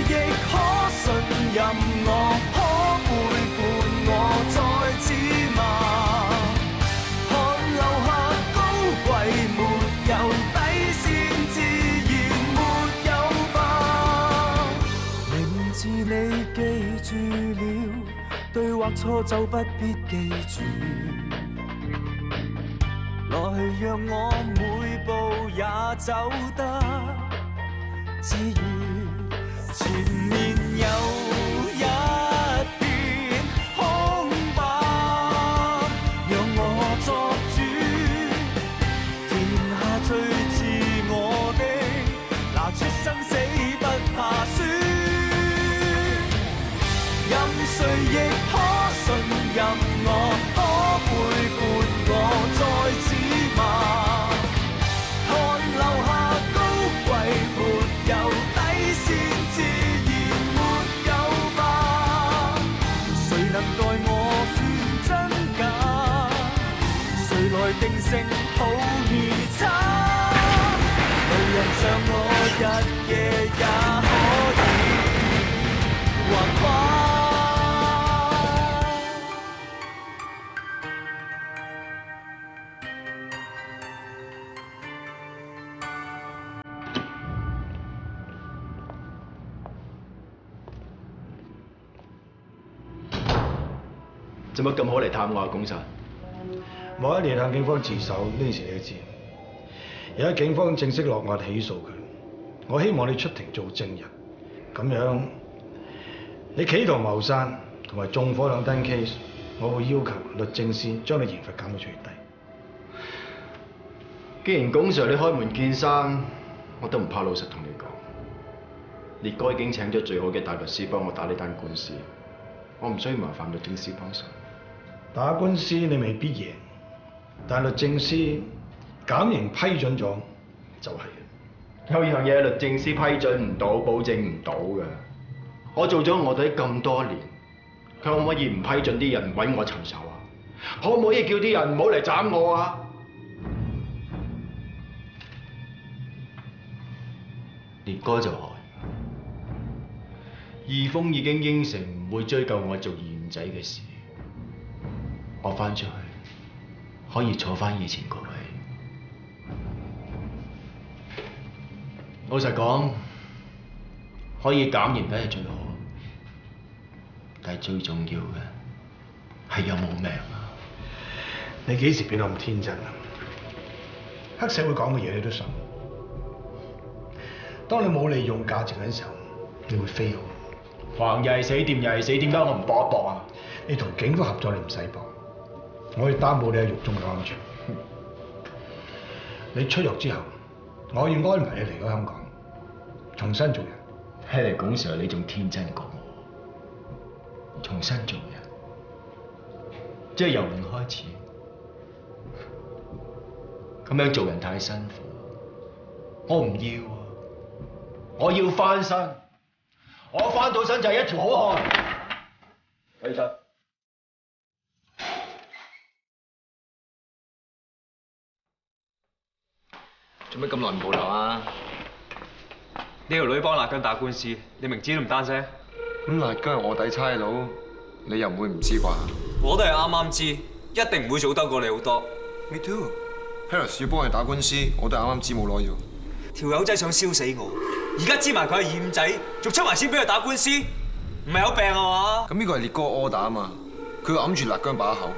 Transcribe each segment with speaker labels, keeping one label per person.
Speaker 1: 亦可信任我，可背叛我再指罵。看留下高貴沒有底線，自然沒有吧。名字你記住了，對或錯就不必記住。來讓我每步也走得自如，前面有一片空白，讓我作主，填下最自我的，拿出生死不怕輸。任誰亦可信任我，可背叛我再指罵。看留下高貴沒有底線，自然沒有吧。誰能代我算真假？誰來定性好與差？無人像我日夜也可以橫跨。
Speaker 2: 做乜咁好嚟探我啊，公臣？
Speaker 3: 某一年向警方自首呢件事你都知，而家警方正式落案起訴佢。我希望你出庭做證人，咁樣你企圖謀殺同埋縱火兩單 case， 我會要求律政司將你刑罰減到最低。
Speaker 2: 既然公 Sir 你開門見山，我都唔怕老實同你講，烈哥已經請咗最好嘅大律師幫我打呢單官司，我唔需要麻煩律政司幫手。
Speaker 3: 打官司你未必贏，但律政司減刑批准咗就係。
Speaker 2: 有樣嘢律政司批准唔到，保證唔到嘅。我做咗臥底咁多年，佢可唔可以唔批准啲人揾我尋仇啊？可唔可以叫啲人唔好嚟斬我啊？烈哥就係。義峰已經應承唔會追究我做二五仔嘅事，我翻出去可以坐翻以前個位。老實講，可以減刑梗係最好，但係最重要嘅係有冇命啊！
Speaker 3: 你幾時變到咁天真啊？黑社會講嘅嘢你都信？當你冇利用價值嘅時候，你會飛好。
Speaker 2: 橫又係死，掂又係死，點解我唔搏一搏啊？
Speaker 3: 你同警方合作，你唔使搏，我可以擔保你喺獄中嘅安全。你出獄之後，我要安排你離開香港，重新做人。
Speaker 2: 睇嚟，龔 Sir 你仲天真過我。重新做人，即係由零開始。咁樣做人太辛苦，我唔要啊！我要翻身。我翻到身就係一條好漢。起身。
Speaker 4: 做咩咁耐唔報仇啊？
Speaker 5: 呢條女幫辣姜打官司，你明知都唔單聲。
Speaker 4: 咁辣姜係臥底差佬，你又唔會唔知啩？
Speaker 5: 我都係啱啱知，一定唔會早得過你好多。
Speaker 4: Me too。Paris 要幫佢打官司，我都係啱啱知冇攞藥。
Speaker 5: 條友仔想燒死我，而家知埋佢係二五仔，仲出埋錢俾佢打官司，唔係有病啊嘛？
Speaker 4: 咁呢個係烈哥 order 啊嘛，佢揞住辣姜把口，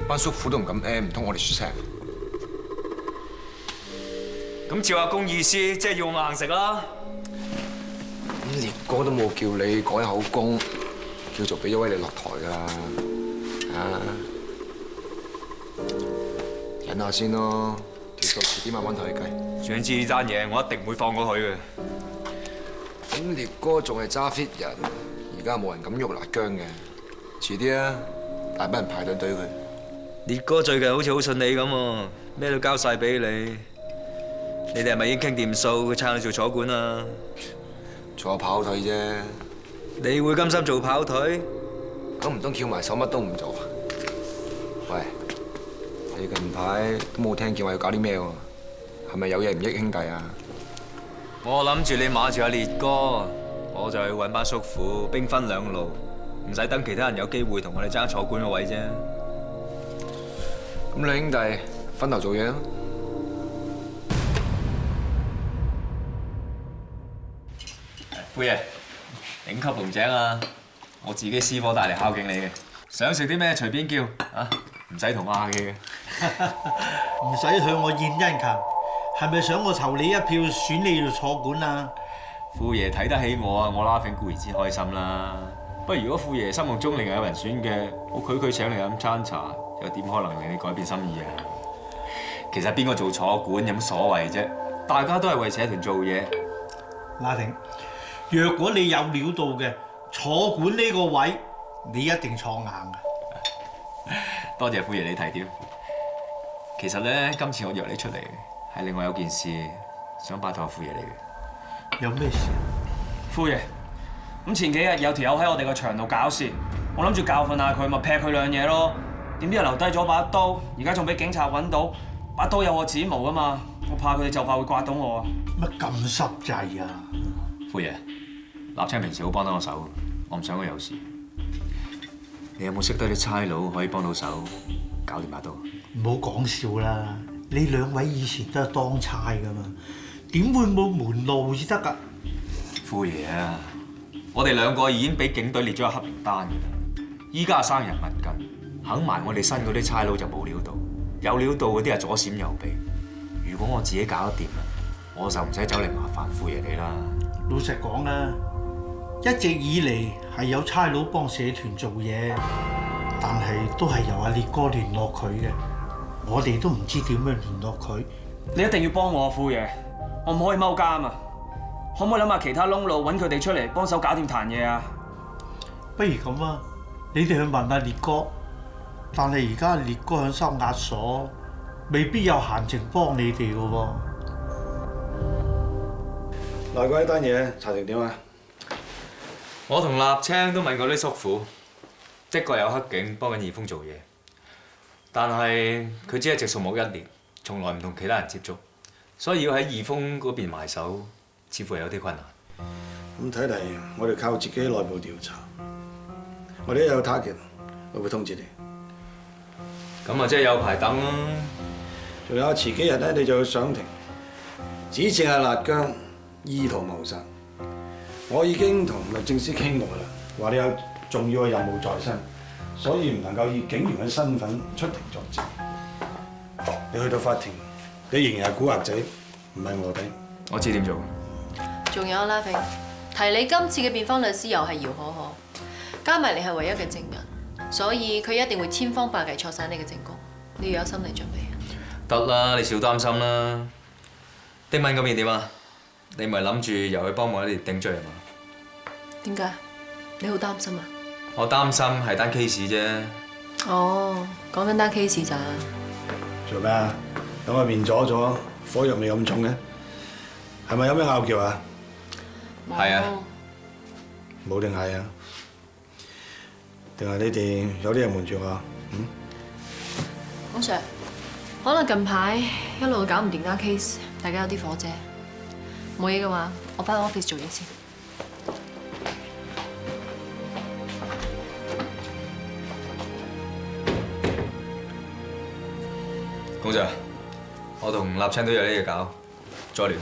Speaker 4: 班叔父都唔敢 M， 唔通我哋出聲？
Speaker 5: 咁照阿公意思，即係要硬食啦。
Speaker 4: 咁烈哥都冇叫你改口供，叫做俾咗位你落台㗎啦，啊！忍下先咯，條數遲啲慢慢同你計。
Speaker 5: 想知呢單嘢，我一定唔會放過佢嘅。
Speaker 4: 咁烈哥仲係揸 fit 人，而家冇人敢喐辣姜嘅，遲啲啊，大班人排隊對佢。
Speaker 5: 烈哥最近好似好信你咁喎，咩都交晒俾你。你哋係咪已經傾掂數？佢撐你做坐館啊？
Speaker 4: 做下跑腿啫。
Speaker 5: 你會甘心做跑腿？
Speaker 4: 咁唔通翹埋手乜都唔做啊？喂，你近排都冇聽見話要搞啲咩喎？係咪有嘢唔益兄弟啊？
Speaker 5: 我諗住你馬住阿烈哥，我就去揾班叔父，兵分兩路，唔使等其他人有機會同我哋爭坐館個位啫。
Speaker 4: 咁兩兄弟分頭做嘢啦。
Speaker 5: 夫爺，頂級龍井啊！我自己私伙帶嚟孝敬你嘅，想食啲咩隨便叫啊，唔使同我客氣嘅。
Speaker 6: 唔使向我獻殷勤，係咪想我投你一票選你做坐館啊？
Speaker 5: 富爺睇得起我啊，我拉餅固然之開心啦。不過如果富爺心目中另有人選嘅，我拒請你飲餐茶，又點可能令你改變心意啊？其實邊個做坐館有乜所謂啫？大家都係為社團做嘢。
Speaker 6: 拉挺，若果你有料到嘅坐館呢個位，你一定坐硬㗎。
Speaker 5: 多謝富爺你提點。其實咧，今次我約你出嚟，係另外有件事想拜託富爺你嘅。
Speaker 6: 有咩事？
Speaker 7: 夫爺，咁前幾日有條友喺我哋個場度搞事，我諗住教訓下佢，咪劈佢兩嘢咯。點知又留低咗把刀，而家仲俾警察揾到，把刀有我指模啊嘛，我怕佢哋就快會刮到我啊。
Speaker 6: 乜咁濕滯啊？
Speaker 5: 富爺，立青平時好幫到我手，我唔想佢有事。你有冇識得啲差佬可以幫到手搞掂把刀？
Speaker 6: 唔好講笑啦！你兩位以前都係當差㗎嘛，點會冇門路至得㗎？
Speaker 5: 富爺啊，我哋兩個已經俾警隊列咗個黑名單㗎啦。依家生人勿近，肯埋我哋新嗰啲差佬就冇料到，有料到嗰啲係左閃右避。如果我自己搞得掂啦，我就唔使走嚟麻煩富爺你啦。
Speaker 6: 老實講啦，一直以嚟係有差佬幫社團做嘢，但係都係由阿烈哥聯絡佢嘅，我哋都唔知點樣聯絡佢。
Speaker 7: 你一定要幫我啊，富爺，我唔可以踎監啊！可唔可以諗下其他窿路揾佢哋出嚟幫手搞掂壇嘢啊？
Speaker 6: 不如咁啊，你哋去問下烈哥，但係而家烈哥響收押所，未必有閒情幫你哋嘅喎。
Speaker 3: 嗱，嗰一單嘢查成點啊？
Speaker 5: 我同立青都問過啲叔父，的確有黑警幫緊義峰做嘢，但係佢只係直屬冇1年，從來唔同其他人接觸，所以要喺義峰嗰邊埋手，似乎係有啲困難。
Speaker 3: 咁睇嚟，我哋靠自己內部調查。我哋一有 target，我會通知你。
Speaker 5: 咁啊，即係有排等啦。
Speaker 3: 仲有遲幾日咧，你就去上庭，指證阿辣姜意圖謀殺。我已經同律政司傾過啦，話你有重要嘅任務在身，所以唔能夠以警員嘅身份出庭作證。你去到法庭，你仍然係古惑仔，唔係臥底。
Speaker 5: 我知點做。
Speaker 8: 仲有啦，肥提你今次嘅辯方律師又係姚可可，加埋你係唯一嘅證人，所以佢一定會千方百計挫散你嘅證供，你要有心理準備。
Speaker 5: 得啦，你少擔心啦。丁敏嗰邊點啊？你咪諗住由佢幫忙一碟頂罪係嘛？
Speaker 8: 點解？你好擔心啊？
Speaker 5: 我擔心係單 case 啫。
Speaker 8: 哦，講緊單 case 咋？
Speaker 3: 做咩啊？等我面阻咗，火藥味咁重嘅，係咪有咩拗撬啊？
Speaker 5: 係啊。
Speaker 3: 冇定係啊？定係你哋有啲人瞞住我？
Speaker 8: 洪 Sir， 可能近排一路搞唔掂單 case， 大家有啲火啫。冇嘢嘅話，我返 office 做嘢先。
Speaker 5: 洪 Sir， 我同立青都有啲嘢搞，再聯。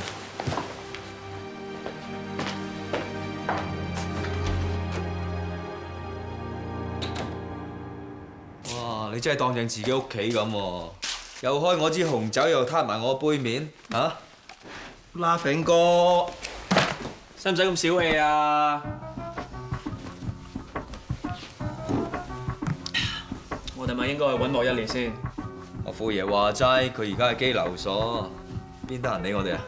Speaker 5: 哇！你真係當正自己屋企咁喎，又開我支紅酒，又攤埋我杯面，嚇？
Speaker 6: 拉餅哥，
Speaker 7: 使唔使咁小氣啊？我哋咪應該去揾莫一年先。
Speaker 5: 我富爺話齋，佢而家係羈留所，邊得閒理我哋啊？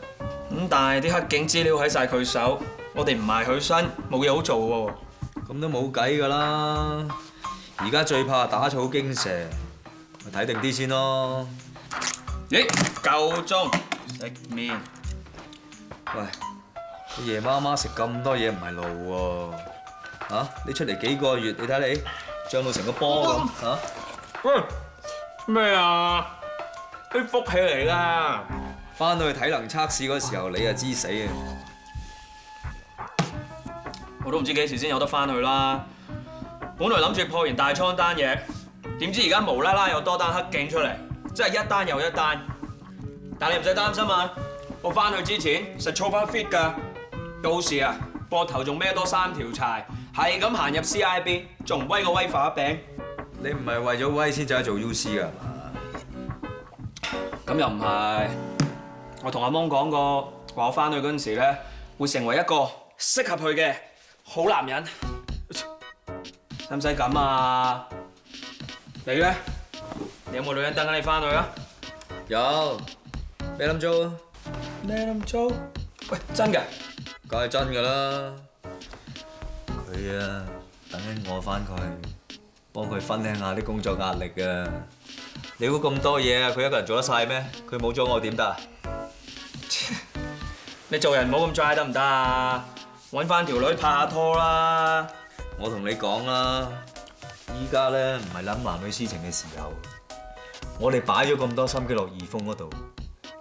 Speaker 7: 咁但係啲黑警資料喺晒佢手，我哋唔埋佢身，冇嘢好做喎。
Speaker 5: 咁都冇計㗎啦！而家最怕打草驚蛇，咪睇定啲先咯。
Speaker 7: 咦，夠鐘食麵。
Speaker 5: 喂，你夜媽媽食咁多嘢唔係路喎，嚇！你出嚟幾個月，你睇你脹到成個波咁嚇。
Speaker 7: 喂，咩啊？啲福氣嚟㗎。
Speaker 5: 翻到去體能測試嗰時候，你就知死啊！
Speaker 7: 我都唔知幾時先有得翻去啦。本來諗住破完大倉單嘢，點知而家無啦啦又多單黑警出嚟，真係一單又一單。但你唔使擔心啊，我翻去之前實操翻 fit 㗎。到時啊，膊頭仲孭多3條柴，係咁行入 CIB， 仲唔威過威化餅？
Speaker 5: 你唔係為咗威先走去做 UC 㗎嘛？
Speaker 7: 咁又唔係，我同阿芒講過，話我翻去嗰陣時咧，會成為一個適合佢嘅好男人。使唔使咁啊？你咧？你有冇女人等緊你翻去啊？
Speaker 5: 有，咩諗租啊？
Speaker 7: 咩諗租？喂，真嘅？
Speaker 5: 梗係真㗎啦。佢啊，等緊我翻去，幫佢分享下啲工作壓力啊。你估咁多嘢啊，佢一個人做得晒咩？佢冇咗我點得啊？
Speaker 7: 你做人唔好咁 dry 得唔得啊？揾翻條女拍下拖啦！
Speaker 5: 我同你講啦，依家咧唔係諗男女私情嘅時候，我哋擺咗咁多心機落二峰嗰度，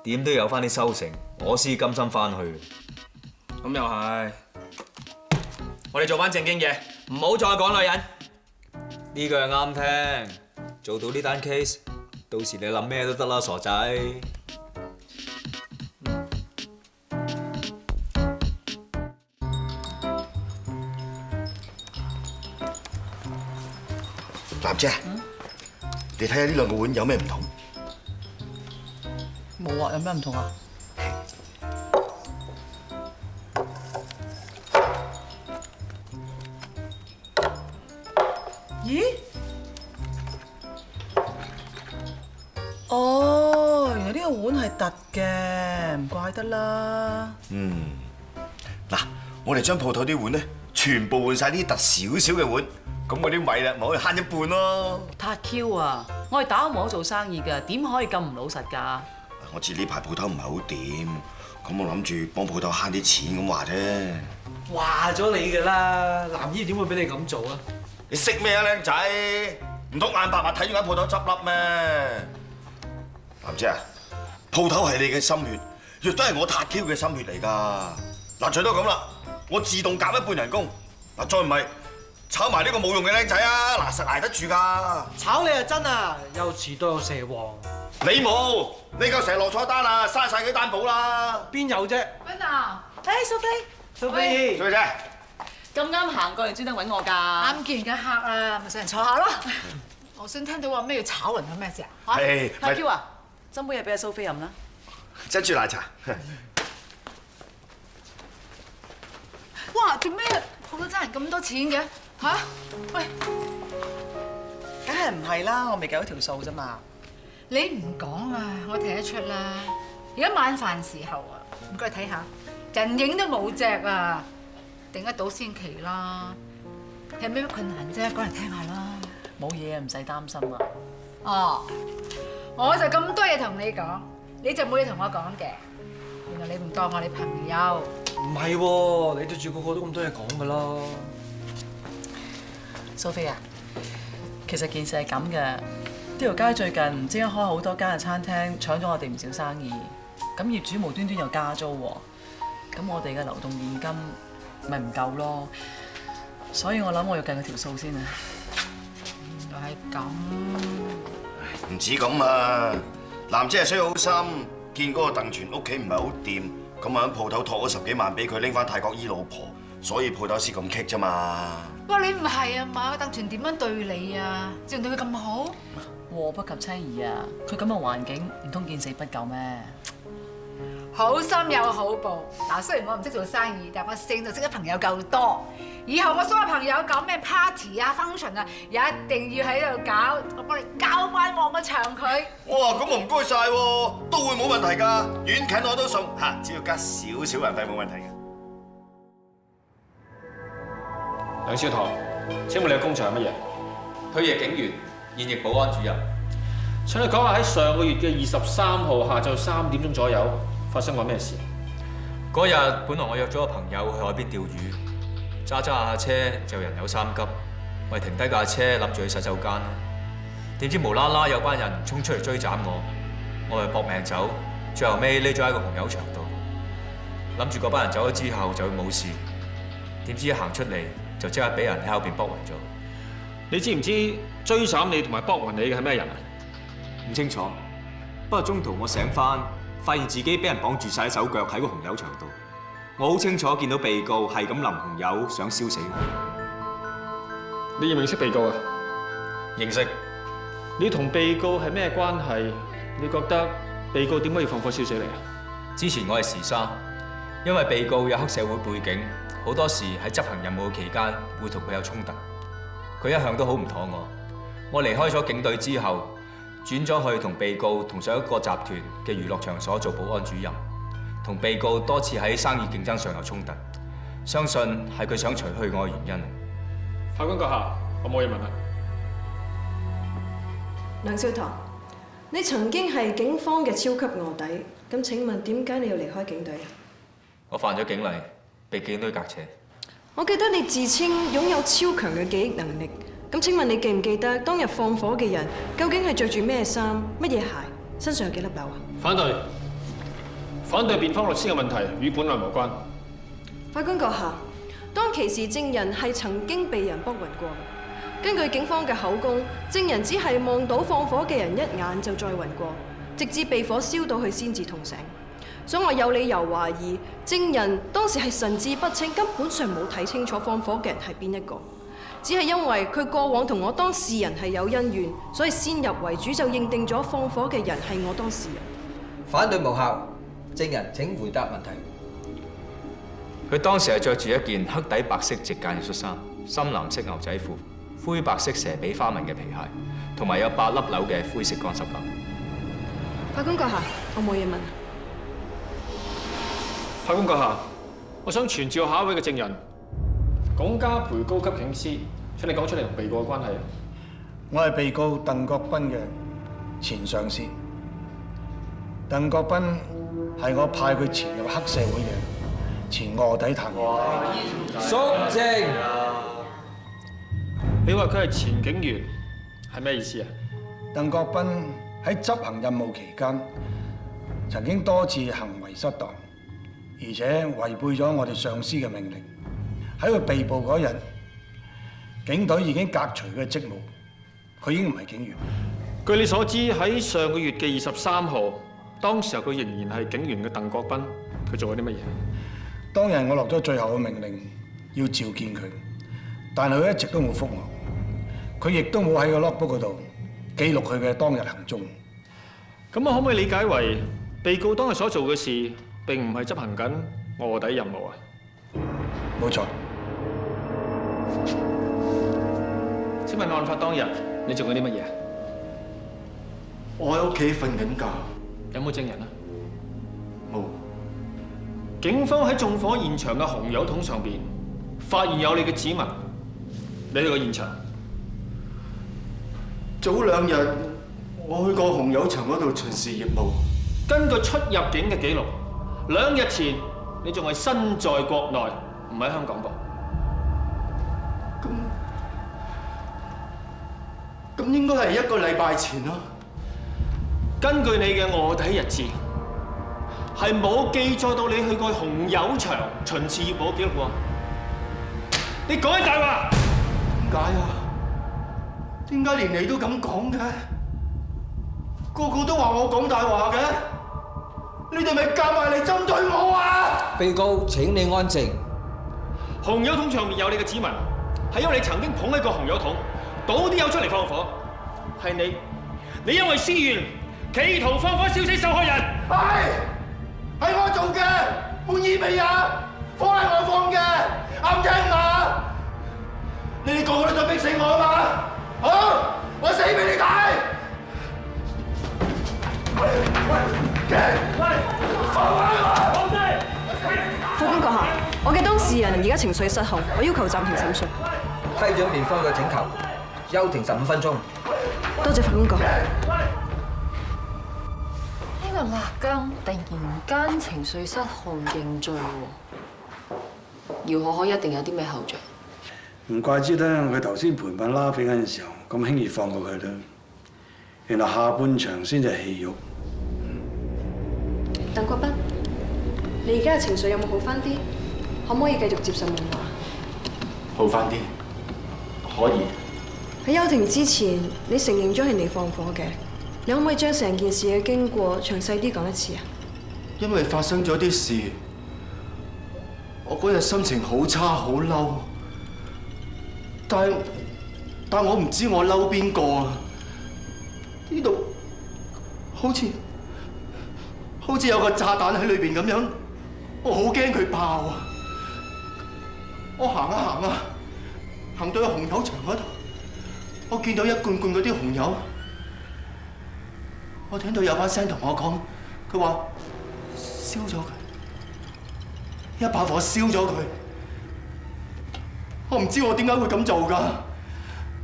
Speaker 5: 點都有翻啲收成，我先甘心翻去。
Speaker 7: 咁又係，我哋做翻正經嘢，唔好再講女人。
Speaker 5: 呢句係啱聽，做到呢單 case， 到時你諗咩都得啦，傻仔。
Speaker 9: 藍姐，你睇下呢兩個碗有咩唔同？
Speaker 10: 冇啊，有咩唔同啊？咦？哦，原來呢個碗係凸嘅，唔怪得啦。
Speaker 9: 嗱，我哋將鋪頭啲碗咧，全部換晒啲凸少少嘅碗，咁嗰啲米啦，咪可以慳一半咯。
Speaker 10: 撻 Q 啊！我係打磨做生意㗎，點可以咁唔老實㗎？
Speaker 9: 我知呢排鋪頭唔係好掂，咁我諗住幫鋪頭慳啲錢咁話啫。
Speaker 6: 話咗你㗎啦，藍姨點會俾你咁做啊？
Speaker 9: 你識咩啊，僆仔？唔通眼白白睇住間鋪頭執笠咩？藍姐啊，鋪頭係你嘅心血，亦都係我撻 Q 嘅心血嚟㗎。嗱，最多咁啦，我自動減一半人工。嗱，再唔係炒埋呢個冇用嘅僆仔啊！嗱，實捱得住㗎。
Speaker 6: 炒你啊真啊，又遲到又蛇王。
Speaker 9: 你冇，你夠成日落錯單啦，嘥晒啲單簿啦。
Speaker 6: 邊有啫？
Speaker 10: 君啊，蘇菲，
Speaker 6: 蘇菲，
Speaker 9: 蘇菲姐，
Speaker 10: 咁啱行過嚟專登揾我㗎。
Speaker 11: 啱見嘅客啊，咪上嚟坐下咯。我想聽到話咩要炒人係咩事啊？
Speaker 9: 係
Speaker 10: 撻 Q 啊，斟杯嘢俾阿蘇菲飲啦。
Speaker 9: 珍珠奶茶。
Speaker 11: 哇！做咩鋪頭爭人咁多錢嘅嚇？喂，
Speaker 10: 梗係唔係啦，我未計到條數啫嘛。
Speaker 11: 你唔講啊，我睇得出啦。而家晚飯時候啊，唔該睇下，人影都冇隻啊，定得到先奇啦。有咩困難啫？講嚟聽下啦。
Speaker 10: 冇嘢啊，唔使擔心啊。
Speaker 11: 哦，我就咁多嘢同你講，你就冇嘢同我講嘅。原來你唔當我哋朋友。
Speaker 6: 唔係喎，你對住個個都咁多嘢講㗎啦。
Speaker 10: 蘇菲啊，其實件事係咁嘅，呢條街最近唔知點解開好多間嘅餐廳，搶咗我哋唔少生意。咁業主無端端又加租喎，咁我哋嘅流動現金咪唔夠咯。所以我諗我要計佢條數先啊。
Speaker 11: 原來係咁。
Speaker 9: 唔止咁啊，藍姐係衰好心，見嗰個鄧全屋企唔係好掂，咁啊喺鋪頭託咗10幾萬俾佢拎翻泰國醫老婆，所以鋪頭先咁棘啫嘛。
Speaker 11: 哇！你唔係啊嘛？鄧全點樣對你啊？仲對佢咁好？
Speaker 10: 禍不及妻兒啊！佢咁嘅環境，唔通見死不救咩？
Speaker 11: 好心有好報。嗱，雖然我唔識做生意，但我性就識得朋友夠多。以後我所有朋友搞咩 party 啊、function 啊，一定要喺度搞，我幫你交翻旺個場佢。
Speaker 9: 哇！咁我唔該晒喎，都會冇問題㗎，遠近我都送嚇，只要加少少人費冇問題嘅。
Speaker 12: 梁少棠，請問你嘅工作係乜嘢？
Speaker 5: 退役警員，現役保安主任。
Speaker 12: 請你講下喺上個月嘅23號下晝3點鐘左右發生過咩事？
Speaker 5: 嗰日本來我約咗個朋友去海邊釣魚，揸下車就人有三急，咪停低架車諗住去洗手間咯。點知無啦啦有班人衝出嚟追斬我咪搏命走，最後尾匿咗喺個紅油牆度，諗住嗰班人走咗之後就會冇事。點知一行出嚟就即刻俾人喺後邊卜暈咗。
Speaker 12: 你知唔知追斬你同埋卜暈你嘅係咩人啊？
Speaker 5: 唔清楚，不過中途我醒翻，發現自己俾人綁住晒手腳喺個紅油牆度。我好清楚見到被告係咁淋紅油，想燒死我。
Speaker 12: 你認唔認識被告啊？
Speaker 5: 認識。
Speaker 12: 你同被告係咩關係？你覺得被告點可以放火燒死你啊？
Speaker 5: 之前我係時沙，因為被告有黑社會背景，好多時喺執行任務期間會同佢有衝突。佢一向都好唔妥我。我離開咗警隊之後，轉咗去同被告同上一個集團嘅娛樂場所做保安主任，同被告多次喺生意競爭上有衝突，相信係佢想除去我嘅原因。
Speaker 12: 法官閣下，我冇嘢問啦。
Speaker 13: 梁少棠，你曾經係警方嘅超級臥底，咁請問點解你要離開警隊啊？
Speaker 5: 我犯咗警例，被警隊革扯。
Speaker 13: 我記得你自稱擁有超強嘅記憶能力，咁請問你記唔記得當日放火嘅人究竟係着住咩衫、乜嘢鞋，身上有幾粒紐啊？
Speaker 12: 反對，反對辯方律師嘅問題與本案無關。
Speaker 13: 法官閣下，當其時證人係曾經被人卜暈過。根據警方嘅口供，證人只係望到放火嘅人一眼就再暈過，直至被火燒到佢先至痛醒。所以我有理由懷疑證人當時係神志不清，根本上冇睇清楚放火嘅人係邊一個，只係因為佢過往同我當事人係有恩怨，所以先入為主就認定咗放火嘅人係我當事人。
Speaker 14: 反對無效，證人請回答問題。
Speaker 5: 佢當時係着住一件黑底白色直間嘅恤衫、深藍色牛仔褲、灰白色蛇髀花紋嘅皮鞋，同埋有8粒紐嘅灰色乾濕褸。
Speaker 13: 法官閣下，我冇嘢問。
Speaker 12: 法官閣下，我想傳召下一位嘅證人，龔家培高級警司，請你講出你同被告嘅關係。
Speaker 3: 我係被告鄧國斌嘅前上司。鄧國斌係我派佢潛入黑社會嘅前臥底探員。
Speaker 14: 肅靜。
Speaker 12: 你話佢係前警員，係咩意思啊？
Speaker 3: 鄧國斌喺執行任務期間，曾經多次行為失當，而且違背咗我哋上司嘅命令。喺佢被捕嗰日，警隊已經革除佢嘅職務，佢已經唔係警員。
Speaker 12: 據你所知，喺上個月嘅23號，當時候佢仍然係警員嘅鄧國斌，佢做咗啲乜嘢？
Speaker 3: 當日我落咗最後嘅命令，要召見佢，但係佢一直都冇覆我。佢亦都冇喺個 logbook 嗰度記錄佢嘅當日行蹤。
Speaker 12: 咁我可唔可以理解為被告當日所做嘅事並唔係執行緊臥底任務啊？
Speaker 3: 冇錯。
Speaker 12: 請問案發當日你做緊啲乜嘢啊？
Speaker 2: 我喺屋企瞓緊覺。
Speaker 12: 有冇證人啊？
Speaker 2: 冇。
Speaker 12: 警方喺縱火現場嘅紅油桶上邊發現有你嘅指紋，你去過現場？
Speaker 2: 早2日，我去過紅油場嗰度巡視業務。
Speaker 12: 根據出入境嘅記錄，2日前你仲係身在國內，唔喺香港噃。
Speaker 2: 咁應該係1個禮拜前咯。
Speaker 12: 根據你嘅臥底日誌，係冇記載到你去過紅油場巡視業務嘅記錄喎。你講緊大話！
Speaker 2: 點解啊？點解連你都咁講嘅？個個都話我講大話嘅，你哋咪夾埋嚟針對我啊！
Speaker 14: 被告請你安靜。
Speaker 12: 紅油桶上面有你嘅指紋，係因為你曾經捧起個紅油桶，倒啲油出嚟放火。係你因為私怨，企圖放火燒死受害人。
Speaker 2: 係我做嘅，滿意未啊？火係我放嘅，啱聽嘛？你哋個個都想逼死我啊嘛？好，我死俾你睇！
Speaker 13: 法官閣下，我嘅當事人而家情緒失控，我要求暫停審訊。
Speaker 14: 批准辯方嘅請求，休庭15分鐘。
Speaker 13: 多謝法官閣下。
Speaker 8: 呢個辣姜突然間情緒失控認罪喎，姚可可一定有啲咩後著。
Speaker 3: 唔怪之得佢頭先盤問拉菲嗰陣時候咁輕易放過佢啦。原來下半場先至係戲肉。
Speaker 13: 鄧國斌，你而家嘅情緒有冇好返啲？可唔可以繼續接受問話？
Speaker 2: 好翻啲，可以。
Speaker 13: 喺休庭之前，你承認咗係你放火嘅，你可唔可以將成件事嘅經過詳細啲講一次啊？
Speaker 2: 因為發生咗啲事，我嗰日心情好差，好嬲。但我唔知我嬲邊個啊！呢度好似有個炸彈喺裏邊咁樣，我好驚佢爆啊！我行啊，行到去紅油場嗰度，我見到一罐罐嗰啲紅油，我聽到有把聲同我講，佢話燒咗佢，一把火燒咗佢。我唔知我點解會咁做㗎，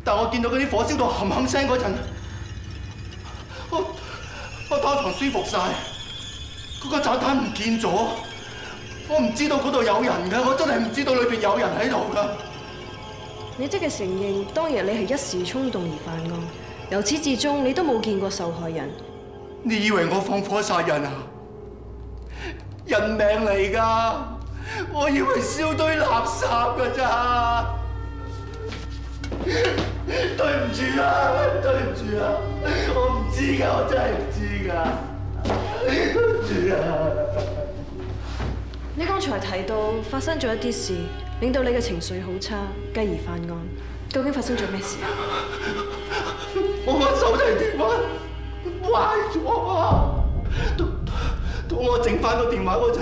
Speaker 2: 但我見到嗰啲火燒到冚冚聲嗰陣，我當堂舒服晒。嗰個炸彈唔見咗，我唔知道嗰度有人㗎，我真係唔知道裏邊有人喺度㗎。
Speaker 13: 你即係承認當日你係一時衝動而犯案，由始至終你都冇見過受害人。
Speaker 2: 你以為我放火殺人啊？人命嚟㗎！我以為燒堆垃圾㗎咋。對唔住啊，我唔知㗎，我真係唔知㗎。對唔住啊！
Speaker 13: 你剛才提到發生咗一啲事，令到你嘅情緒好差，繼而犯案。究竟發生咗咩事啊？
Speaker 2: 我個手提電話壞咗啊！到我整翻個電話嗰陣，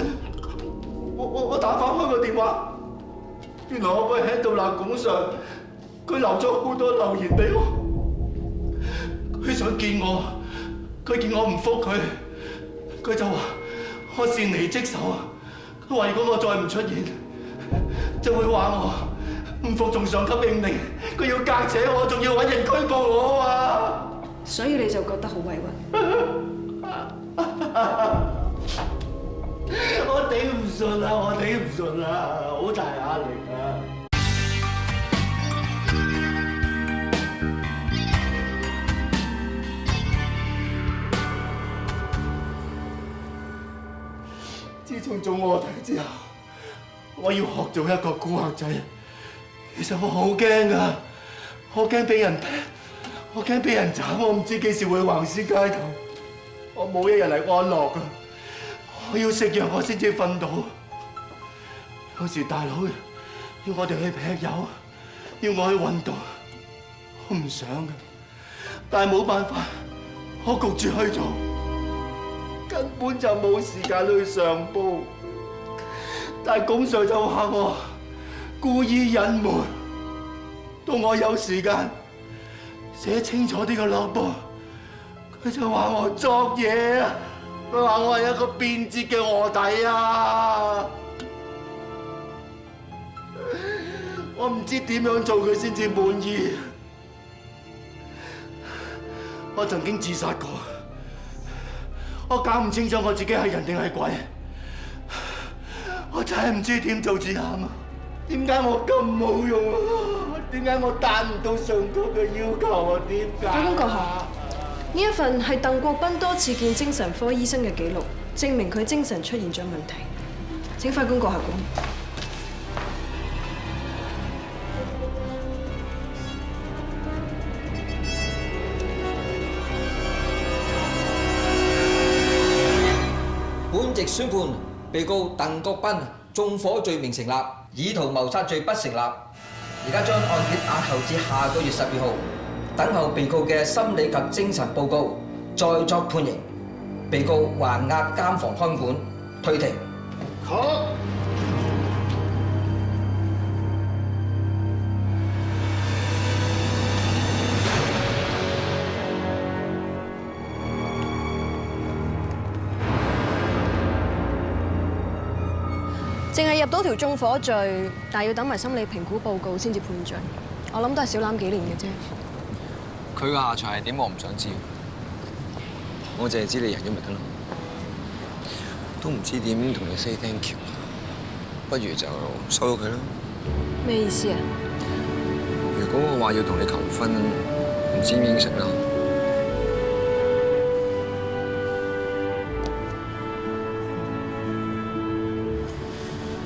Speaker 2: 我打翻開個電話，原來我個喺度鬧拱上，佢留咗好多留言俾我，佢想見我，佢見我唔覆佢，佢就話我擅離職守，佢話如果我再唔出現，就會話我唔服從上級命令，佢要革扯我，仲要揾人拘捕我啊！
Speaker 13: 所以你就覺得好委屈。
Speaker 2: 我頂唔順啦，好大壓力啊！自從做臥底之後，我要學做一個古惑仔。其實我好驚㗎，我驚俾人劈，我驚俾人斬，我唔知幾時會橫屍街頭，我冇一日係安樂㗎。我要食藥我先至瞓到，有時大佬要我哋去劈友，要我去運動，我唔想嘅，但係冇辦法，我焗住去做，根本就冇時間去上報。但係公 Sir 就話我故意隱瞞，到我有時間寫清楚啲個落簿，佢就話我作嘢啊！佢話我係一個變節嘅臥底啊！我唔知點樣做佢先至滿意。我曾經自殺過，我搞唔清楚我自己係人定係鬼。我真係唔知點做至啱啊！點解我咁冇用啊？點解我達唔到上級嘅要求啊？點解？
Speaker 13: 法官閣下，呢一份係鄧國斌多次見精神科醫生嘅記錄，證明佢精神出現咗問題。請法官閣下講。
Speaker 14: 本席宣判被告鄧國斌縱火罪名成立，意圖謀殺罪不成立。而家將案件押後至下個月12號，等候被告嘅心理及精神報告，再作判刑。被告還押監房看管，退庭。
Speaker 2: 好。
Speaker 13: 淨係入到條縱火罪，但係要等埋心理評估報告先至判罪。我諗都係少攬幾年嘅啫。
Speaker 4: 佢嘅下場係點？我唔想知。我淨係知你贏咗咪得咯。都唔知點同你 say thank you， 不如就收咗佢啦。
Speaker 13: 咩意思啊？
Speaker 4: 如果我話要同你求婚，唔知應承啦。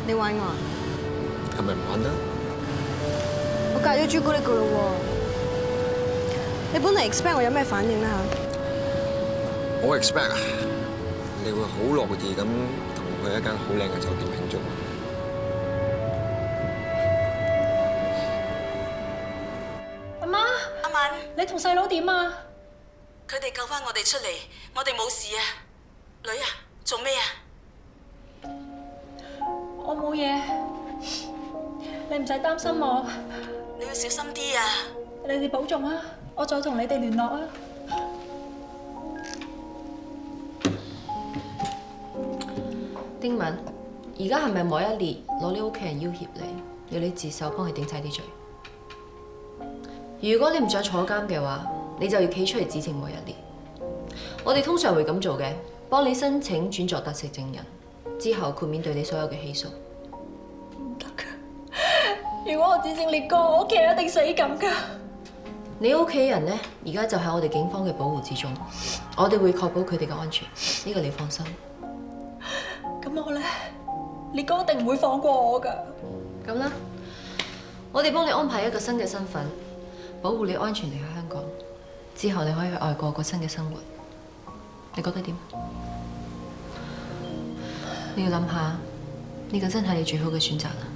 Speaker 13: 你玩我啊？
Speaker 4: 係咪唔玩得？
Speaker 13: 戒咗朱古力噶咯喎。你本嚟 expect 我有咩反應咧嚇？
Speaker 4: 我 expect 啊，你會好樂意咁同我去一間好靚嘅酒店慶祝。
Speaker 15: 阿媽，阿文，你同細佬點啊？佢哋救翻我哋出嚟，我哋冇事啊。女啊，做咩啊？
Speaker 16: 我冇嘢，你唔使擔心我。
Speaker 15: 你要小心啲啊！
Speaker 16: 你哋保重啊！我再同你哋聯絡啊！
Speaker 8: 丁文，而家係咪莫一烈攞你屋企人要挾你，要你自首幫佢頂晒啲罪？如果你唔想坐監嘅話，你就要企出嚟指證莫一烈。我哋通常會咁做嘅，幫你申請轉作特赦證人，之後豁免對你所有嘅起訴。
Speaker 16: 唔得噶！如果我指證烈哥，我屋企人一定死咁噶。
Speaker 8: 你屋企人呢，而家就喺我哋警方嘅保護之中，我哋會確保佢哋嘅安全，呢個你放心。
Speaker 16: 咁我咧，烈哥一定唔會放過我噶。
Speaker 8: 咁啦，我哋幫你安排一個新嘅身份，保護你安全離開香港，之後你可以去外國過新嘅生活。你覺得點？你要諗下，呢個真係你最好嘅選擇啦。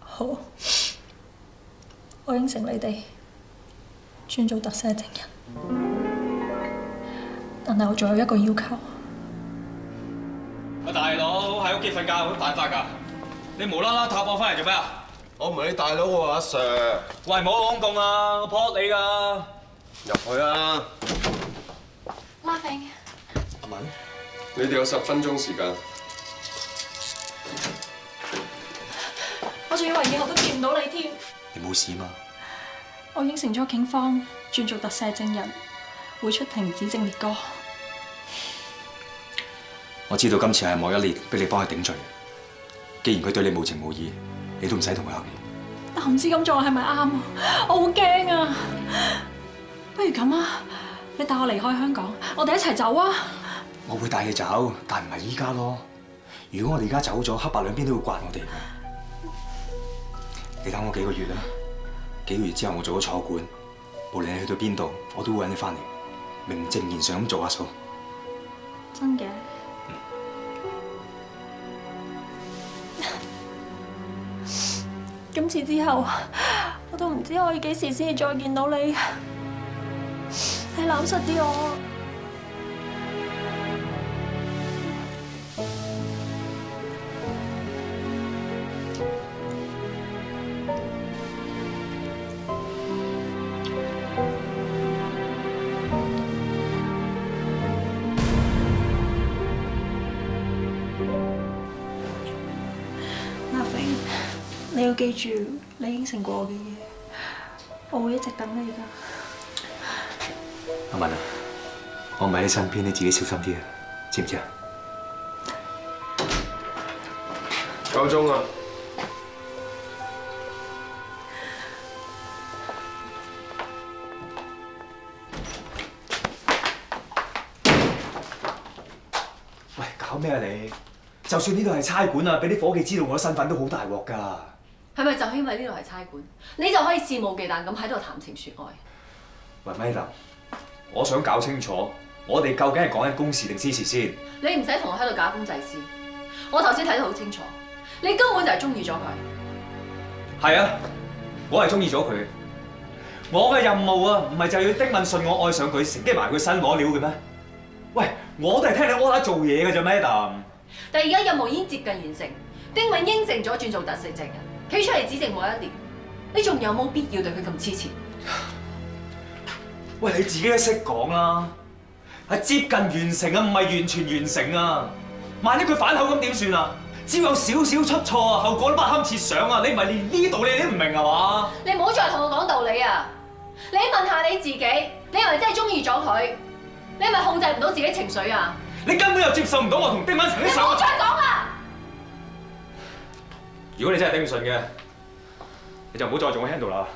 Speaker 16: 好，我應承你哋轉做特赦證人，但係我仲有一個要求。
Speaker 12: 阿大佬喺屋企瞓覺好犯法㗎，你無啦啦塔我翻嚟做咩啊？
Speaker 9: 我唔係你大佬喎，阿 Sir。
Speaker 12: 喂，唔好講共啊，我撲你㗎！
Speaker 9: 入去啊！
Speaker 16: 媽炳，
Speaker 9: 阿文，
Speaker 17: 你哋有10分鐘時間。
Speaker 16: 我仲以為以後都見唔到你添。
Speaker 5: 你冇事嘛？
Speaker 16: 我應承咗警方轉做特赦證人，會出庭指證烈哥。
Speaker 5: 我知道今次係莫一烈逼你幫佢頂罪。既然佢對你無情無義，你都唔使同佢客氣。
Speaker 16: 但我唔知咁做係咪啱啊？我好驚啊！不如咁啊，你帶我離開香港，我哋一齊走啊！
Speaker 5: 我會帶你走，但唔係依家咯。如果我哋而家走咗，黑白兩邊都會刮我哋嘅。你等我幾個月啦，幾個月之後我做咗坐館，無論你去到邊度，我都會揾你翻嚟，名正言順咁做下數。
Speaker 16: 真嘅？今次之後，我都唔知可以幾時先至再見到你。你攬實啲我。你要記住你應承過我嘅嘢，我會一直等你㗎。
Speaker 5: 阿文啊，我唔喺你身邊，你自己小心啲啊，知唔知啊？
Speaker 17: 夠鐘啊！
Speaker 5: 喂，搞咩啊你？就算呢度係差館啊，俾啲伙計知道我身份都好大鑊㗎。
Speaker 8: 係咪就因為呢度係差館，你就可以肆無忌憚咁喺度談情説愛？
Speaker 5: 喂，咪林，我想搞清楚，我哋究竟係講緊公事定私事先？
Speaker 8: 你唔使同我喺度假公濟私，我頭先睇得好清楚，你根本就係中意咗佢。
Speaker 5: 係啊，我係中意咗佢。我嘅任務啊，唔係就要丁敏信我愛上佢，乘機埋佢身攞料嘅咩？喂，我都係聽你 order 做嘢嘅啫，Madam。
Speaker 8: 但係而家任務已經接近完成，丁敏應承咗轉做特赦證人，企出嚟指證莫一烈，你仲有冇必要對佢咁黐纏？
Speaker 5: 喂，你自己都識講啦，係接近完成啊，唔係完全完成啊！萬一佢反口咁點算啊？只要有少少出錯啊，後果都不堪設想啊！你唔係連呢道理你都唔明係嘛？
Speaker 8: 你唔好再同我講道理啊！你問下你自己，你係咪真係中意咗佢？你係咪控制唔到自己情緒啊？
Speaker 5: 你根本又接受唔到我同丁敏曾經上過。
Speaker 8: 你唔好再講啦！
Speaker 5: 如果你真係頂唔順嘅，你就唔好再做我 handle 啦。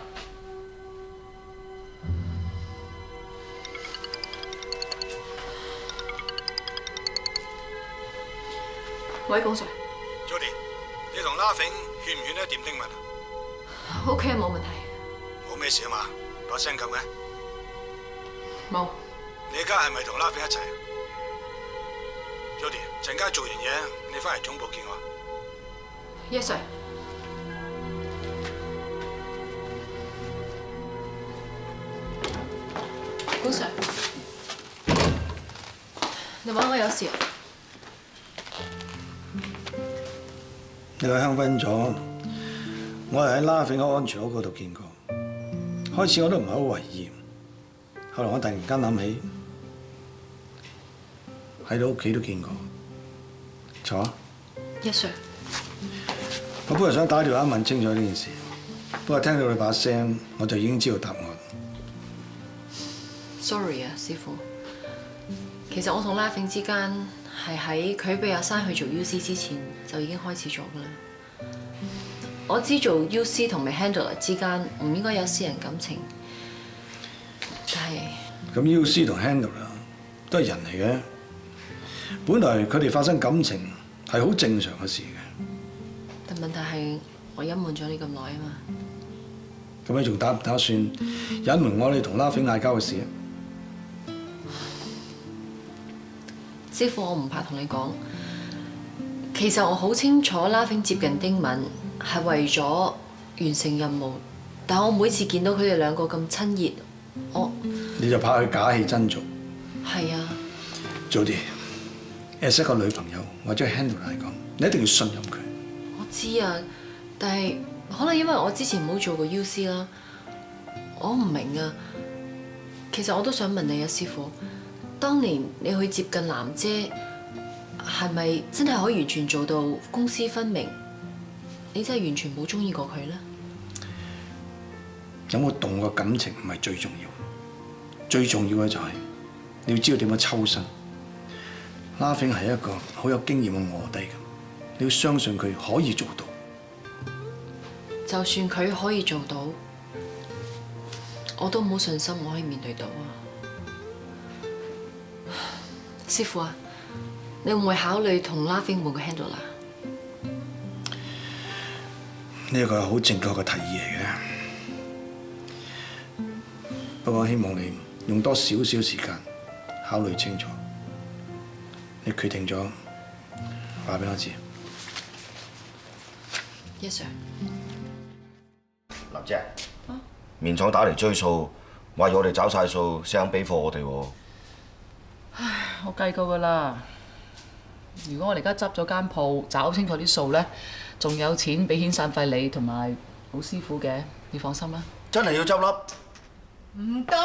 Speaker 8: 喂，高 Sir。Jody，
Speaker 3: 你同 Laughing 勸唔勸得掂丁文
Speaker 8: ？OK， 冇問題。
Speaker 3: 冇咩事啊嘛？把聲咁嘅？
Speaker 8: 冇。
Speaker 3: 你而家係咪同 Laughing 一齊？Jody， 陣間做完嘢，你翻嚟總部見我。
Speaker 8: Yes sir。高 Sir， 你揾我有事啊？
Speaker 3: 你個香薰咗，我係喺 Laughing 安全屋嗰度見過。開始我都唔係好為意，後來我突然間諗起喺你屋企都見過。坐啊。
Speaker 8: Yes sir。
Speaker 3: 我本來想打電話問清楚呢件事，不過聽到你把聲，我就已經知道答案。
Speaker 8: Sorry 啊，師傅。其實我同 Laughing 之間係喺佢俾阿珊去做 UC 之前就已經開始咗㗎啦。我知做 UC 同埋 handler 之間唔應該有私人感情，但係
Speaker 3: 咁 UC 同 handler 都係人嚟嘅，本來佢哋發生感情係好正常嘅事嘅。
Speaker 8: 但問題係我隱瞞咗你咁耐啊嘛。
Speaker 3: 咁你仲打唔打算隱瞞我哋同 Laughing 嗌交嘅事啊？
Speaker 8: 師傅，我唔怕同你講，其實我好清楚 Laughing 接近丁敏係為咗完成任務，但我每次見到佢哋兩個咁親熱，
Speaker 3: 你就怕佢假戲真做。
Speaker 8: 係啊。
Speaker 3: Jody，as 一個女朋友或者 handler 嚟講，你一定要信任佢。
Speaker 8: 我知啊，但係可能因為我之前冇做過 UC 啦，我唔明啊。其實我都想問你啊，師傅，當年你去接近藍姐，係咪真係可以完全做到公私分明？你真係完全冇中意過佢咧？
Speaker 3: 有冇動過感情唔係最重要，最重要嘅就係你要知道點樣抽身。Laughing 係一個好有經驗嘅卧底咁，你要相信佢可以做到。
Speaker 8: 就算佢可以做到，我都冇信心我可以面對到啊！師傅啊，你會唔會考慮同 Laughing 換個 handler 啊？
Speaker 3: 呢個係好正確嘅提議嚟嘅，不過我希望你用多少少時間考慮清楚。你決定咗，話俾我知。
Speaker 8: Yes sir。
Speaker 9: 林姐，麵廠打嚟追數，話要我哋找晒數先肯俾貨我哋喎。
Speaker 10: 唉，我計過㗎啦。如果我哋而家執咗間鋪，找清楚啲數咧，仲有錢俾遣散費你同埋老師傅嘅，你放心啦。
Speaker 9: 真係要執笠？
Speaker 11: 唔得，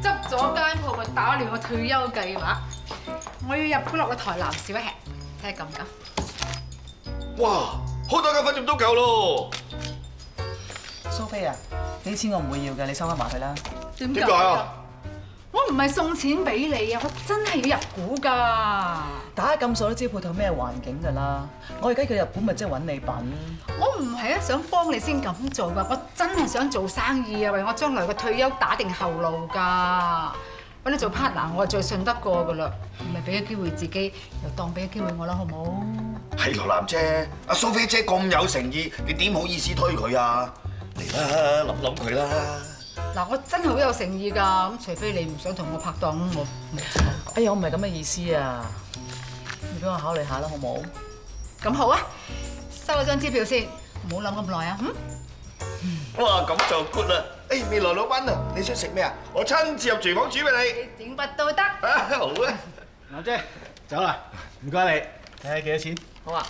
Speaker 11: 執咗間鋪咪打亂我退休計劃。我要入股落個台南小吃，睇下夠唔夠？
Speaker 9: 哇，好多間分店都夠咯。
Speaker 10: 蘇菲啊，呢啲錢我唔會要嘅，你收翻埋佢啦。
Speaker 11: 點解啊？我唔係送錢俾你啊，我真係要入股㗎。
Speaker 10: 打咁數都知鋪頭咩環境㗎啦。我而家叫入股咪即係揾你笨。
Speaker 11: 我唔係想幫你先咁做㗎，我真係想做生意啊，為我將來嘅退休打定後路㗎。揾你做 partner， 我係最信得過㗎啦，咪俾個機會自己，又當俾個機會我啦，好唔好？
Speaker 9: 係羅南姐，阿蘇菲姐咁有誠意，你點好意思推佢啊？嚟啦，諗佢啦。
Speaker 11: 嗱，我真係好有誠意㗎，咁除非你唔想同我拍檔，我冇錯。
Speaker 10: 哎呀，我唔係咁嘅意思啊，你俾我考慮下啦，好唔好？
Speaker 11: 咁好啊，收咗張支票先，唔好諗咁耐啊。
Speaker 9: 哇，咁就 good 啦！誒，未來老闆啊，你想食咩啊？我親自入廚房煮俾你。
Speaker 11: 整乜都得。
Speaker 9: 好啊，
Speaker 6: 藍姐，走啦，唔該你，睇下幾多錢？
Speaker 10: 好啊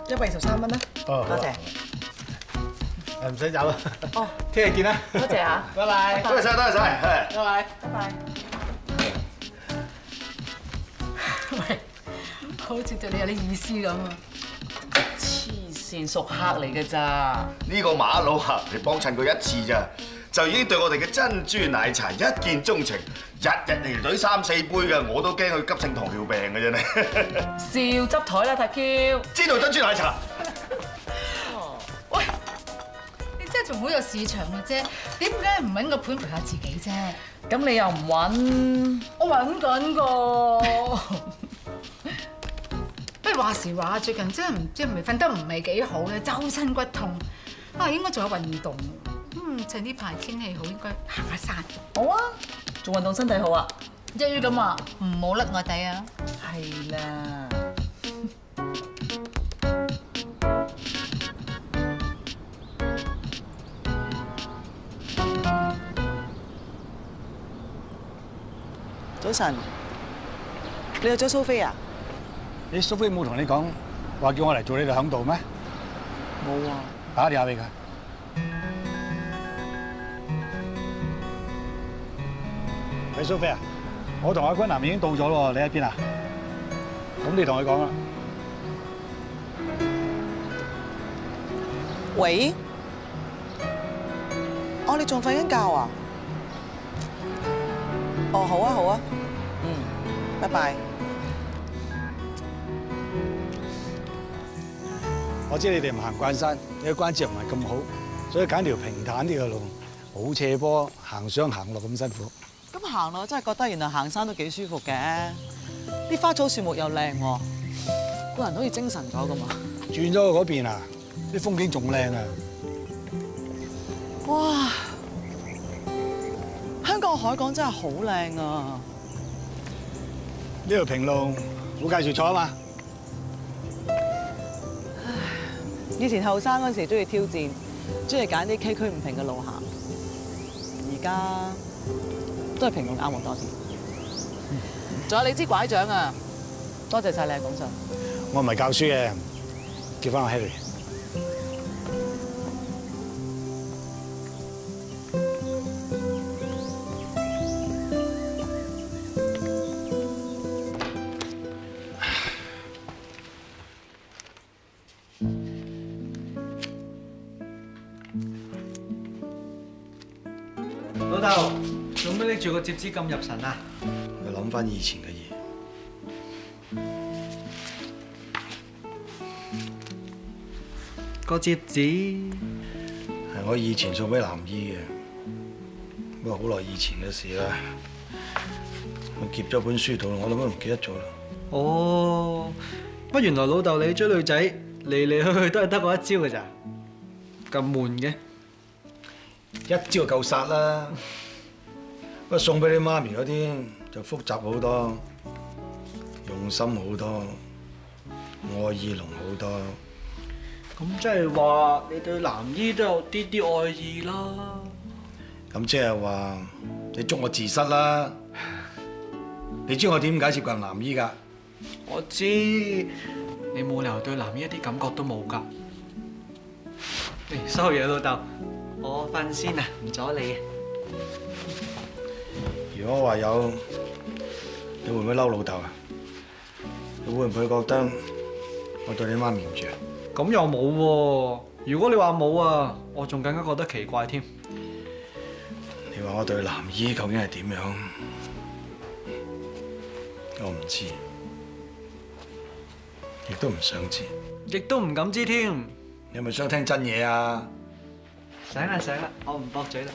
Speaker 10: ，123蚊啦。
Speaker 6: 哦，
Speaker 10: 多謝。
Speaker 6: 唔使走啦。
Speaker 10: 哦，
Speaker 6: 聽日見啦。
Speaker 10: 多謝嚇。
Speaker 6: 拜拜。
Speaker 9: 多謝晒，多謝晒。
Speaker 6: 拜拜。
Speaker 10: 拜拜。
Speaker 11: 喂，好似對你有啲意思咁啊！
Speaker 10: 黐線，熟客嚟嘅咋？
Speaker 9: 呢個馬佬啊，你幫襯過一次咋，就已經對我哋嘅珍珠奶茶一見鐘情，日日嚟隊3、4杯嘅，我都驚佢急性糖尿病嘅啫你。
Speaker 10: 笑執台啦，塔 Q。
Speaker 9: 知道珍珠奶茶。
Speaker 11: 喂，你真係仲好有市場嘅啫，點解唔揾個盤陪下自己啫？
Speaker 10: 咁你又唔揾？
Speaker 11: 我揾緊個。話時話最近真係唔知係咪瞓得唔係幾好咧，周身骨痛啊，應該做下運動。趁呢排天氣好，應該行下山。
Speaker 10: 好啊，做運動身體好啊。
Speaker 11: 一於咁啊，唔好甩我底啊。
Speaker 10: 係啦。早晨，你約咗蘇菲啊？
Speaker 3: 你蘇菲冇同你講話叫我嚟做你哋響度咩？
Speaker 10: 冇啊。
Speaker 3: 打電話俾佢。喂，蘇菲啊，我同阿君南已經到咗咯，你喺邊啊？咁你同佢講啦。
Speaker 10: 喂？哦，你仲瞓緊覺啊？哦，好啊，好啊。拜拜。
Speaker 3: 我知你哋唔行慣山，你嘅關節唔係咁好，所以揀條平坦啲嘅路，冇斜坡，行上行落咁辛苦。
Speaker 10: 咁行落真係覺得原來行山都幾舒服嘅，啲花草樹木又靚喎，個人好似精神咗咁啊！
Speaker 3: 轉咗去嗰邊啊，啲風景仲靚啊！
Speaker 10: 哇！香港海港真係好靚啊！
Speaker 3: 呢條平路冇介紹錯啊嘛！
Speaker 10: 以前後生嗰時中意挑戰，中意揀啲崎嶇唔平嘅路行，而家都係平路啱我多啲。仲有你支拐杖啊！多謝晒你啊，講真。
Speaker 3: 我唔係教書嘅，叫翻我 Harry。
Speaker 18: 老豆，做咩拎住個摺紙咁入神啊？
Speaker 3: 我諗翻以前嘅嘢。
Speaker 18: 個摺紙
Speaker 3: 係我以前送俾藍姨嘅，不過好耐以前嘅事啦。我夾咗本書度，我諗都唔記得咗啦。
Speaker 18: 哦，不原來老豆你追女仔嚟嚟去去都係得嗰一招嘅咋？咁悶嘅？
Speaker 3: 一招就夠殺啦！不過送俾你媽咪嗰啲就複雜好多，用心好多，愛意濃好多。
Speaker 18: 咁即係話你對藍姨都有啲啲愛意啦。
Speaker 3: 咁即係話你捉我自失啦！你知我點解接近藍姨㗎？
Speaker 18: 我知，你冇理由對藍姨一啲感覺都冇㗎。收嘢老豆，我瞓先啊，唔阻你。
Speaker 3: 如果我話有，你會唔會嬲老豆啊？你會唔會覺得我對你媽咪唔住啊？
Speaker 18: 咁又冇喎。如果你話冇啊，我仲更加覺得奇怪添。
Speaker 3: 你話我對藍姨究竟係點樣？我唔知，亦都唔想知，
Speaker 18: 亦都唔敢知添。
Speaker 3: 你係咪想聽真嘢啊？
Speaker 18: 醒啦醒啦，我唔駁嘴啦。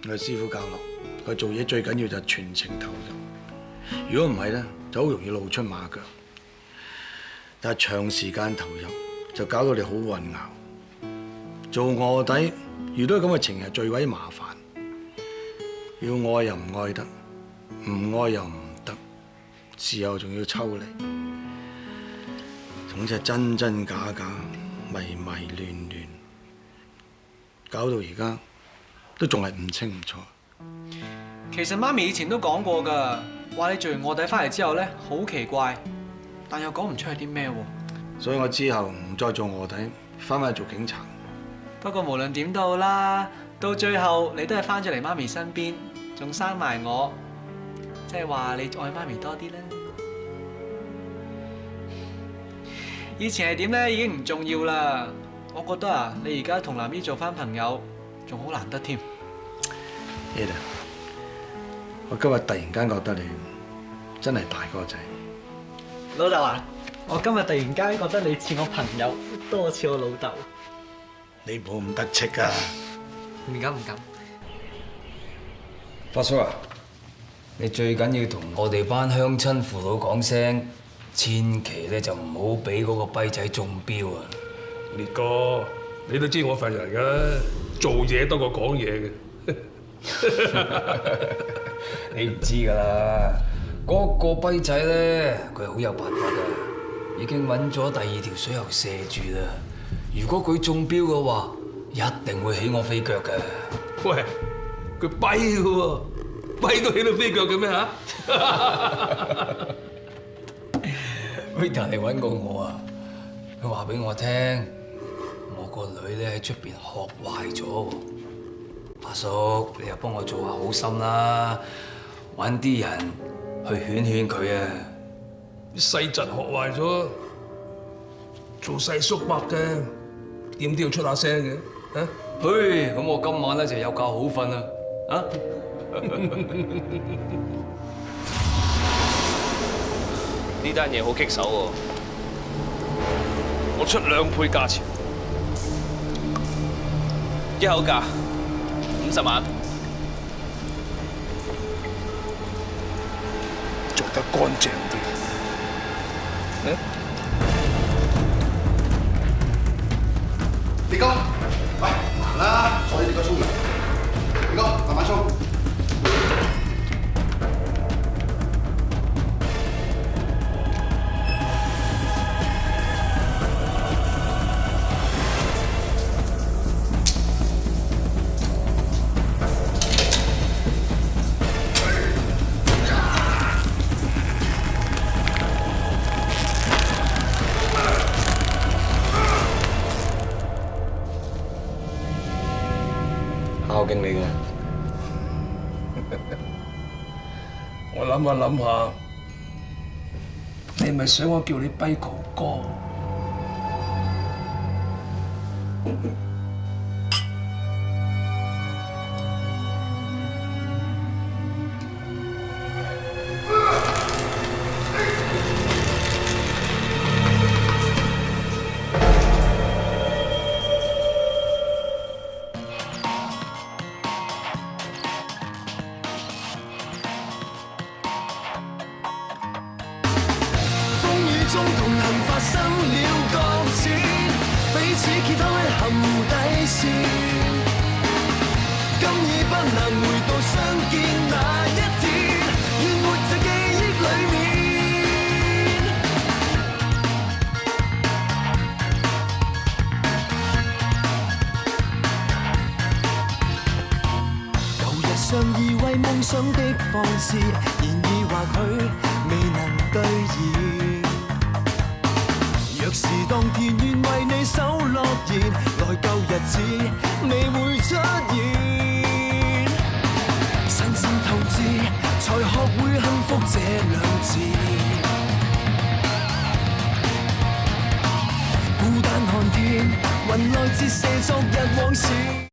Speaker 3: 我係師傅教落，佢做嘢最緊要就係全程投入。如果唔係咧，就好容易露出馬腳。但係長時間投入就搞到你好混淆。做臥底遇到咁嘅情係最鬼麻煩。要愛又唔愛得，唔愛又唔得，事後仲要抽離。總之係真真假假、迷迷亂亂，搞到而家都仲係唔清唔楚。
Speaker 18: 其實媽咪以前都講過㗎，話你做完臥底翻嚟之後咧，好奇怪，但又講唔出係啲咩喎。
Speaker 3: 所以我之後唔再做臥底，翻返去做警察。
Speaker 18: 不過無論點都好啦，到最後你都係翻咗嚟媽咪身邊，仲生埋我，即係話你愛媽咪多啲啦。以前係點咧已經唔重要啦。我覺得啊，你而家同藍姨做翻朋友，仲好難得添。
Speaker 3: Ada，我今日突然間覺得你真係大個仔。
Speaker 18: 老豆啊，我今日突然間覺得你似我朋友，多似我老豆。
Speaker 3: 你唔好咁得戚啊！
Speaker 18: 唔敢唔敢。
Speaker 4: 發叔啊，你最緊要同我哋班鄉親父老講聲，
Speaker 19: 千祈咧就唔好俾嗰個跛仔中標啊！
Speaker 20: 烈哥，你都知我份人㗎，做嘢多過講嘢嘅。
Speaker 19: 你唔知㗎啦，嗰個跛仔咧，佢好有辦法㗎，已經揾咗第2條水喉射住啦。如果佢中標嘅話，一定會起我飛腳嘅。
Speaker 20: 喂，佢跛嘅喎，跛都起到飛腳嘅咩嚇
Speaker 19: ？Rita 嚟揾過我啊，佢話俾我聽，我個女咧喺出邊學壞咗喎。發叔，你又幫我做下好心啦，揾啲人去勸勸佢啊！
Speaker 20: 細侄學壞咗，做細叔伯嘅，點都要出下聲嘅，啊？
Speaker 19: 咁我今晚咧就有覺好瞓啦，啊！
Speaker 12: 呢單嘢好棘手喎，我出2倍價錢，一口價50萬，
Speaker 20: 做得乾淨啲。
Speaker 9: 烈哥，喂，行啦，阻住烈哥沖涼。烈哥，慢慢沖。
Speaker 19: 孝敬你嘅，
Speaker 20: 我諗下諗下，你係咪想我叫你跛哥哥？
Speaker 1: 中同行發生了擱淺，彼此揭開陷底線。今已不能回到相見那一天，願活在記憶裡面。舊日相依為夢想的放肆，然而或許未能兌現。若是當天願為你守諾言，內疚日子未會出現。身心透支，才學會幸福這兩字。孤單看天，雲來折射昨日往事。